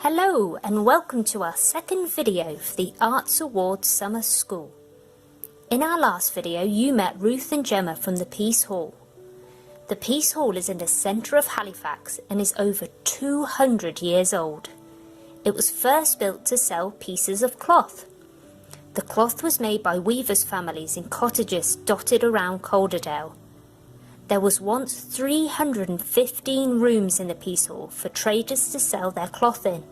Hello and welcome to our second video for the Arts Awards Summer School. In our last video you met Ruth and Gemma from the Peace Hall. The Peace Hall is in the centre of Halifax and is over 200 years old. It was first built to sell pieces of cloth. The cloth was made by weavers' families in cottages dotted around Calderdale. There was once 315 rooms in the Peace Hall for traders to sell their cloth in.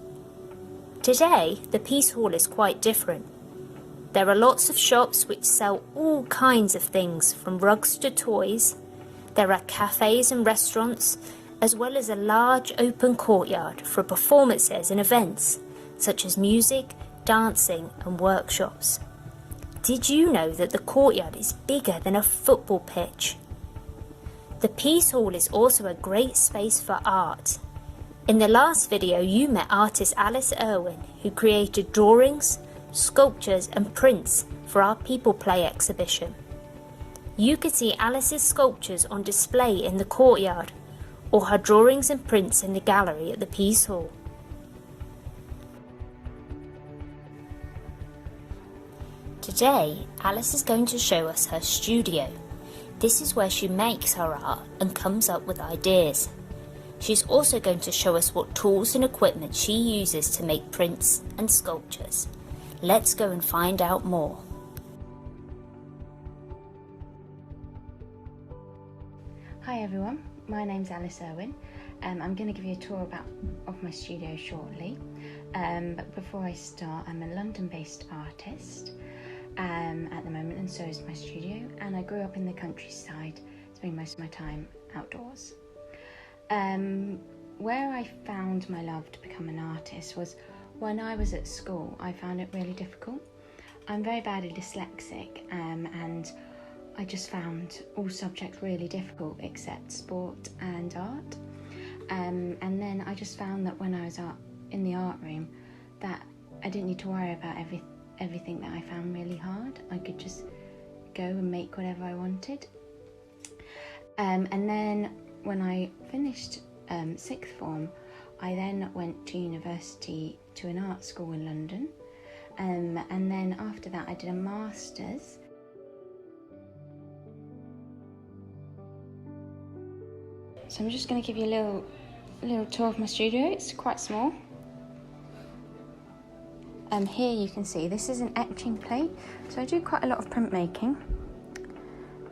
Today, the Peace Hall is quite different. There are lots of shops which sell all kinds of things, from rugs to toys. There are cafes and restaurants, as well as a large open courtyard for performances and events, such as music, dancing and workshops. Did you know that the courtyard is bigger than a football pitch? The Peace Hall is also a great space for art. In the last video you met artist Alice Irwin, who created drawings, sculptures and prints for our People Play exhibition. You could see Alice's sculptures on display in the courtyard, or her drawings and prints in the gallery at the Peace Hall. Today, Alice is going to show us her studio. This is where she makes her art and comes up with ideas. She's also going to show us what tools and equipment she uses to make prints and sculptures. Let's go and find out more. Hi everyone, my name's Alice Irwin. I'm going to give you a tour of my studio shortly. But before I start, I'm a London-based artist at the moment, and so is my studio. And I grew up in the countryside, spending most of my time outdoors. Where I found my love to become an artist was when I was at school. I found it really difficult. I'm very badly dyslexic, and I just found all subjects really difficult except sport and art. And then I just found that when I was in the art room, that I didn't need to worry about everything that I found really hard. I could just go and make whatever I wanted. And then when I finished sixth form, I then went to university to an art school in London. And then after that I did a master's. So I'm just going to give you a little tour of my studio. It's quite small. Here you can see this is an etching plate. So I do quite a lot of printmaking.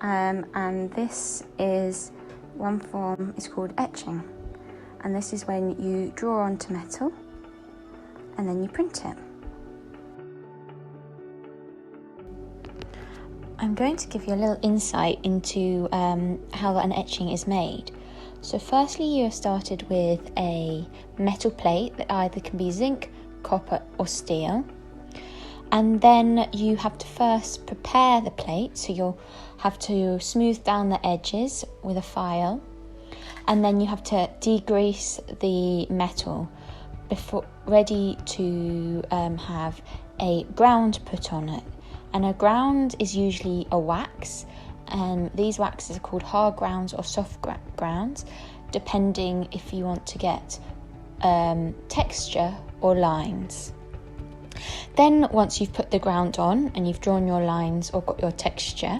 And this is one form is called etching. And this is when you draw onto metal and then you print it. I'm going to give you a little insight into how an etching is made. So firstly you are started with a metal plate that either can be zinc, copper or steel. And then you have to first prepare the plate, so you'll have to smooth down the edges with a file. And then you have to degrease the metal before ready to have a ground put on it. And a ground is usually a wax, and these waxes are called hard grounds or soft grounds, depending if you want to get texture or lines. Then once you've put the ground on and you've drawn your lines or got your texture,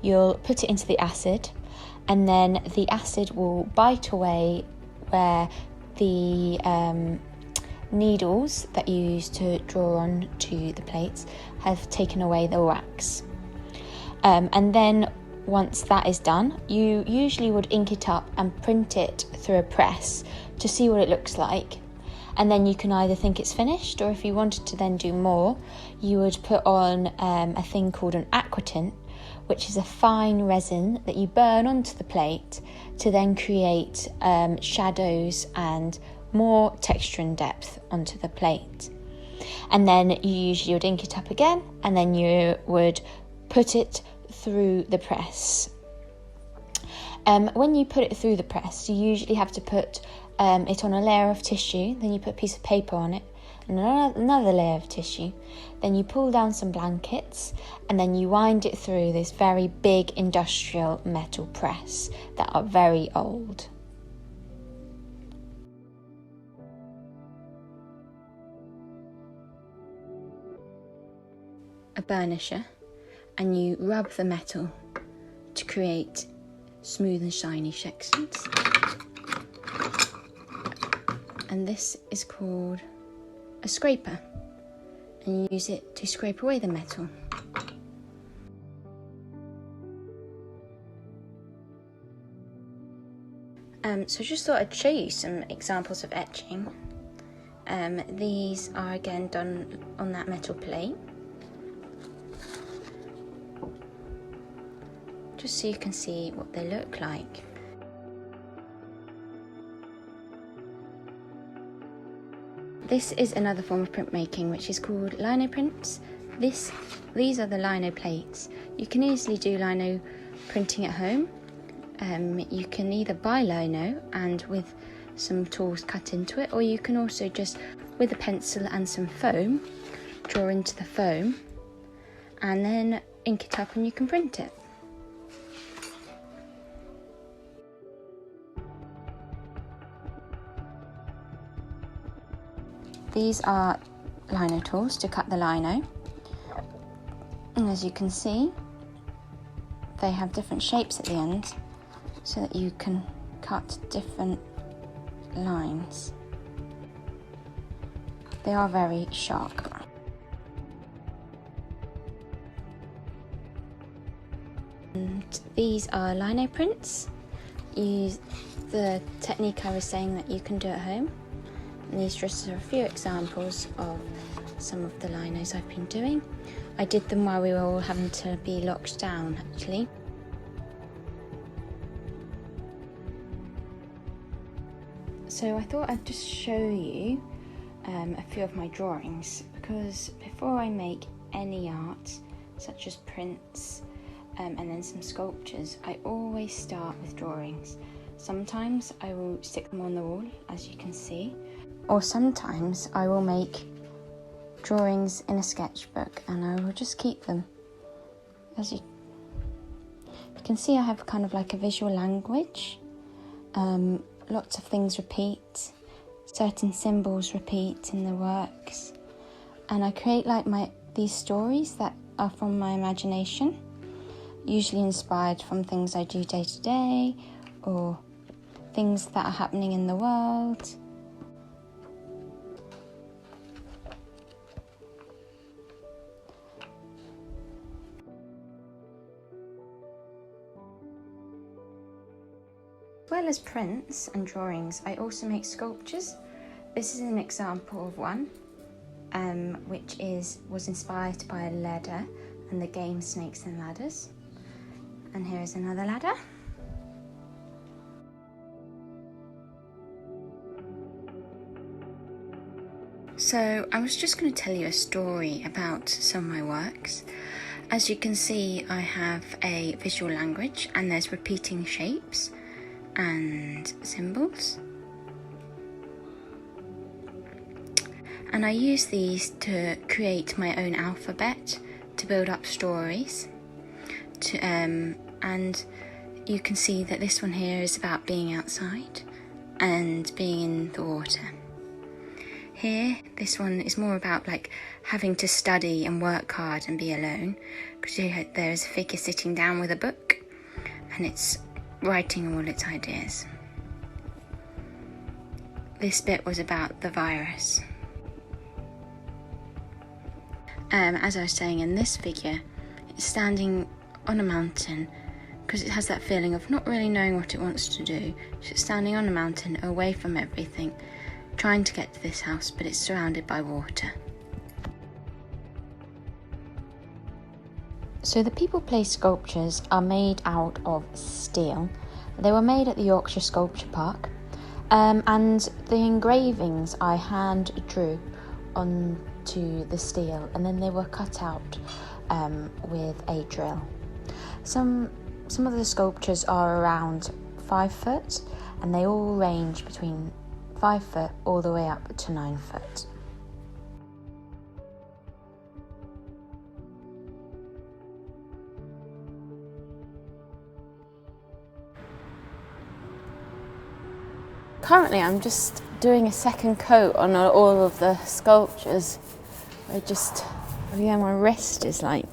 you'll put it into the acid, and then the acid will bite away where the needles that you use to draw on to the plates have taken away the wax. And then once that is done, you usually would ink it up and print it through a press to see what it looks like. And then you can either think it's finished, or if you wanted to then do more, you would put on a thing called an aquatint, which is a fine resin that you burn onto the plate to then create shadows and more texture and depth onto the plate. And then you usually would ink it up again, and then you would put it through the press. When you put it through the press, you usually have to put it on a layer of tissue, then you put a piece of paper on it, and another layer of tissue. Then you pull down some blankets, and then you wind it through this very big industrial metal press that are very old. a burnisher and you rub the metal to create smooth and shiny sections. And this is called a scraper, and you use it to scrape away the metal. So just thought I'd show you some examples of etching. These are again done on that metal plate, just so you can see what they look like. This is another form of printmaking which is called lino prints. These are the lino plates. You can easily do lino printing at home. You can either buy lino and with some tools cut into it, or you can also just with a pencil and some foam draw into the foam and then ink it up and you can print it. These are lino tools to cut the lino, and as you can see they have different shapes at the end so that you can cut different lines. They are very sharp. And these are lino prints. Use the technique I was saying that you can do at home. And these just are a few examples of some of the linos I've been doing. I did them while we were all having to be locked down, actually. So I thought I'd just show you a few of my drawings, because before I make any art, such as prints and then some sculptures, I always start with drawings. Sometimes I will stick them on the wall, as you can see, or sometimes I will make drawings in a sketchbook and I will just keep them. As you can see, I have kind of like a visual language. Lots of things repeat, certain symbols repeat in the works, and I create like these stories that are from my imagination, usually inspired from things I do day to day or things that are happening in the world. As well as prints and drawings, I also make sculptures. This is an example of one, which was inspired by a ladder and the game Snakes and Ladders. And here is another ladder. So I was just going to tell you a story about some of my works. As you can see, I have a visual language and there's repeating shapes and symbols, and I use these to create my own alphabet to build up stories and you can see that this one here is about being outside and being in the water. Here, this one is more about like having to study and work hard and be alone, because there is a figure sitting down with a book and it's writing all its ideas. This bit was about the virus. As I was saying, in this figure, it's standing on a mountain because it has that feeling of not really knowing what it wants to do. So it's standing on a mountain away from everything, trying to get to this house, but it's surrounded by water. So the People Place sculptures are made out of steel. They were made at the Yorkshire Sculpture Park, and the engravings I hand drew onto the steel, and then they were cut out with a drill. Some of the sculptures are around 5 foot, and they all range between 5 foot all the way up to 9 foot. Currently I'm just doing a second coat on all of the sculptures. I just Oh yeah, my wrist is like,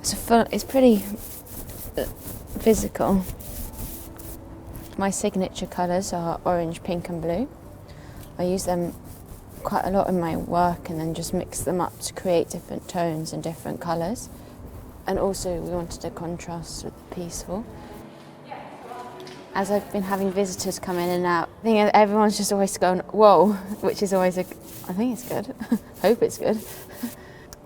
it's pretty physical. My signature colours are orange, pink and blue. I use them quite a lot in my work and then just mix them up to create different tones and different colours. And also we wanted a contrast with the peaceful. As I've been having visitors come in and out, I think everyone's just always going, whoa, which is always I think it's good. Hope it's good.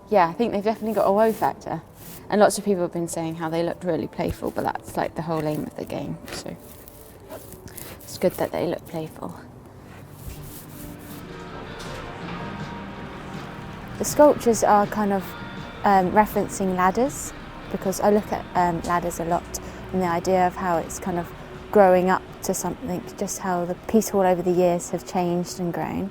Yeah, I think they've definitely got a wow factor. And lots of people have been saying how they looked really playful, but that's like the whole aim of the game. So it's good that they look playful. The sculptures are kind of referencing ladders, because I look at ladders a lot, and the idea of how it's kind of growing up to something, just how the Peace Hall over the years have changed and grown.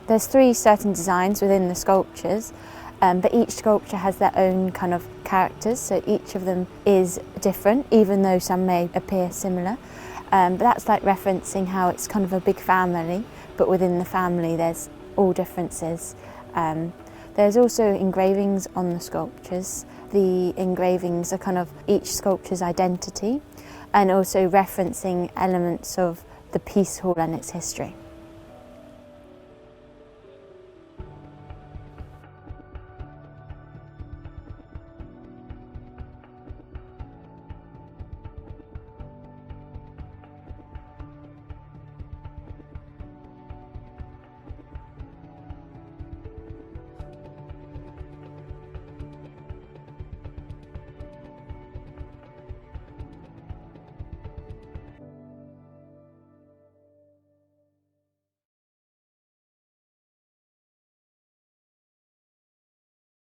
There's 3 certain designs within the sculptures, but each sculpture has their own kind of characters, so each of them is different, even though some may appear similar. But that's like referencing how it's kind of a big family, but within the family there's all differences. There's also engravings on the sculptures. The engravings are kind of each sculpture's identity, and also referencing elements of the Peace Hall and its history.